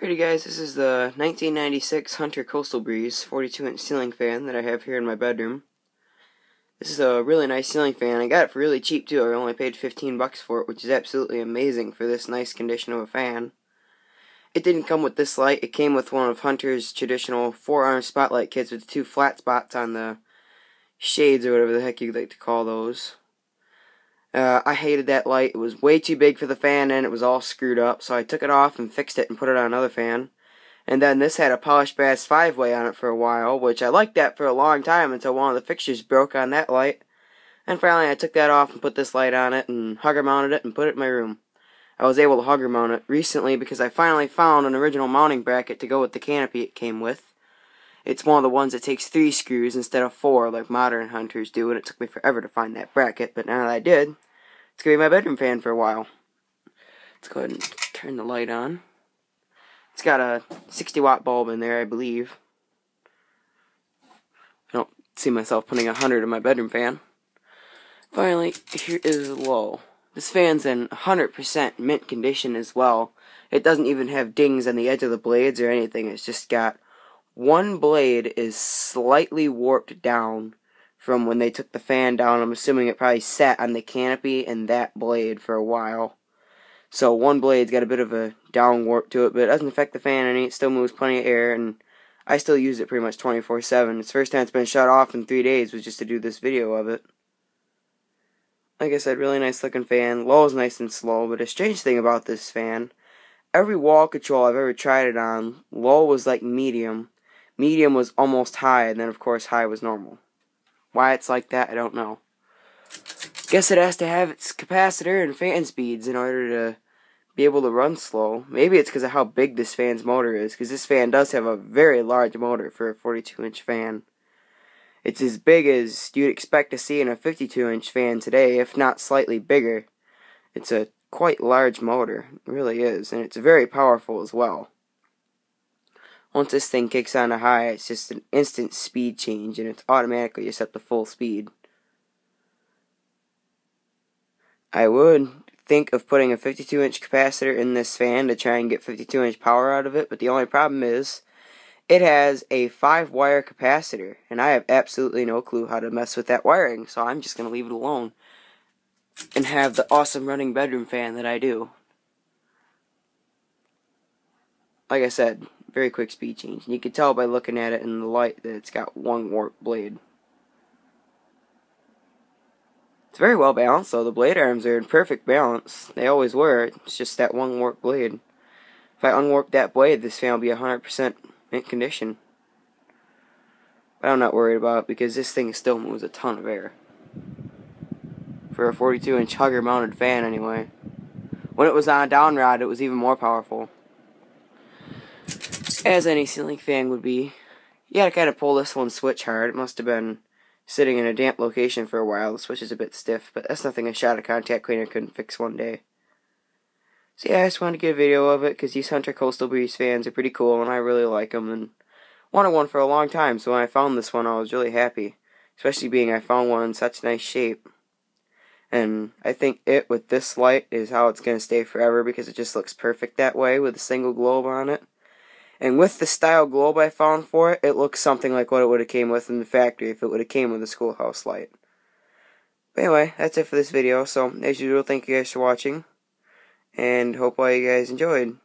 Alrighty guys, this is the 1996 Hunter Coastal Breeze 42-inch ceiling fan that I have here in my bedroom. This is a really nice ceiling fan. I got it for really cheap too. I only paid 15 bucks for it, which is absolutely amazing for this nice condition of a fan. It didn't come with this light. It came with one of Hunter's traditional 4-arm spotlight kits with 2 flat spots on the shades or whatever the heck you'd like to call those. I hated that light. It was way too big for the fan and it was all screwed up, so I took it off and fixed it and put it on another fan. And then this had a polished brass 5-way on it for a while, which I liked that for a long time until one of the fixtures broke on that light. And finally I took that off and put this light on it and hugger mounted it and put it in my room. I was able to hugger mount it recently because I finally found an original mounting bracket to go with the canopy it came with. It's one of the ones that takes 3 screws instead of 4 like modern Hunters do, and it took me forever to find that bracket, but now that I did, it's going to be my bedroom fan for a while. Let's go ahead and turn the light on. It's got a 60-watt bulb in there, I believe. I don't see myself putting 100 in my bedroom fan. Finally, here is low. This fan's in 100% mint condition as well. It doesn't even have dings on the edge of the blades or anything. It's just got one blade is slightly warped down from when they took the fan down. I'm assuming it probably sat on the canopy and that blade for a while. So one blade's got a bit of a down warp to it, but it doesn't affect the fan any. It still moves plenty of air, and I still use it pretty much 24/7. It's the first time it's been shut off in 3 days was just to do this video of it. Like I said, really nice looking fan. Low is nice and slow, but a strange thing about this fan, every wall control I've ever tried it on, low was like medium. Medium was almost high, and then of course high was normal. Why it's like that, I don't know. Guess it has to have its capacitor and fan speeds in order to be able to run slow. Maybe it's because of how big this fan's motor is, because this fan does have a very large motor for a 42-inch fan. It's as big as you'd expect to see in a 52-inch fan today, if not slightly bigger. It's a quite large motor, it really is, and it's very powerful as well. Once this thing kicks on to high, it's just an instant speed change, and it's automatically just up to full speed. I would think of putting a 52-inch capacitor in this fan to try and get 52-inch power out of it, but the only problem is it has a 5-wire capacitor, and I have absolutely no clue how to mess with that wiring, so I'm just going to leave it alone and have the awesome running bedroom fan that I do. Like I said, very quick speed change. And you can tell by looking at it in the light that it's got one warped blade. It's very well balanced though. The blade arms are in perfect balance. They always were. It's just that one warped blade. If I unwarp that blade, this fan will be 100% mint condition. But I'm not worried about it because this thing still moves a ton of air. For a 42-inch hugger mounted fan anyway. When it was on a down rod, it was even more powerful. As any ceiling fan would be. You gotta kind of pull this one switch hard. It must have been sitting in a damp location for a while. The switch is a bit stiff, but that's nothing a shot of contact cleaner couldn't fix one day. So yeah, I just wanted to get a video of it because these Hunter Coastal Breeze fans are pretty cool and I really like them and wanted one for a long time. So when I found this one, I was really happy, especially being I found one in such nice shape. And I think it with this light is how it's going to stay forever because it just looks perfect that way with a single globe on it. And with the style globe I found for it, it looks something like what it would have came with in the factory if it would have came with a schoolhouse light. But anyway, that's it for this video. So as usual, thank you guys for watching, and hope all you guys enjoyed.